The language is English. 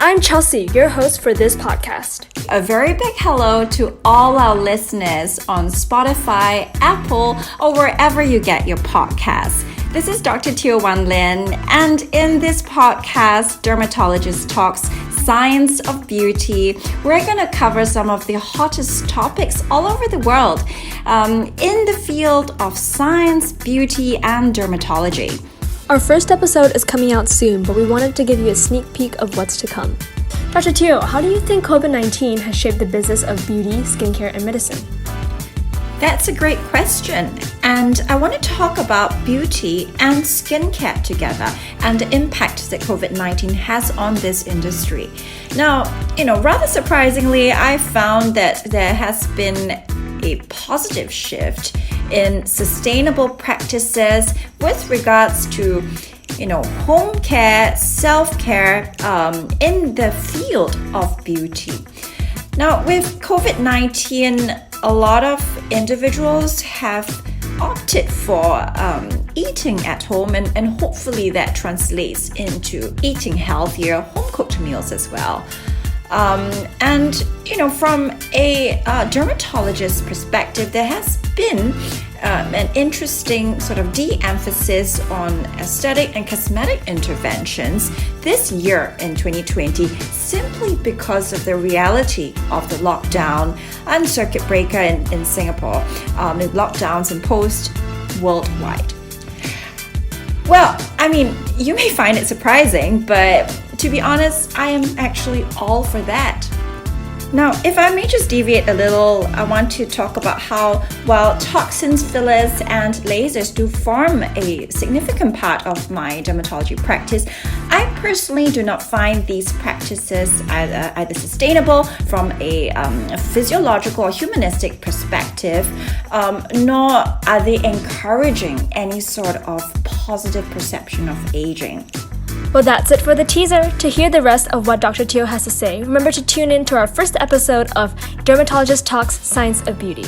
I'm Chelsea, your host for this podcast. A very big hello to all our listeners on Spotify, Apple, or wherever you get your podcasts. This is Dr. Teo Wan Lin, and in this podcast, Dermatologist Talks Science of Beauty, we're going to cover some of the hottest topics all over the world in the field of science, beauty, and dermatology. Our first episode is coming out soon, but we wanted to give you a sneak peek of what's to come. Dr. Teo, how do you think COVID-19 has shaped the business of beauty, skincare, and medicine? That's a great question, and I want to talk about beauty and skincare together and the impact that COVID-19 has on this industry. Now, rather surprisingly, I found that there has been a positive shift in sustainable practices with regards to home care, self-care in the field of beauty. Now, with COVID-19, a lot of individuals have opted for eating at home, and hopefully that translates into eating healthier home-cooked meals as well. From a dermatologist perspective, there has been an interesting sort of de-emphasis on aesthetic and cosmetic interventions this year in 2020, simply because of the reality of the lockdown and circuit breaker in Singapore, lockdowns imposed worldwide. Well, you may find it surprising, but to be honest, I am actually all for that. Now, if I may just deviate a little, I want to talk about how, while toxins, fillers, and lasers do form a significant part of my dermatology practice, I personally do not find these practices either sustainable from a physiological or humanistic perspective, nor are they encouraging any sort of positive perception of aging. Well, that's it for the teaser. To hear the rest of what Dr. Teo has to say, remember to tune in to our first episode of Dermatologist Talks Science of Beauty.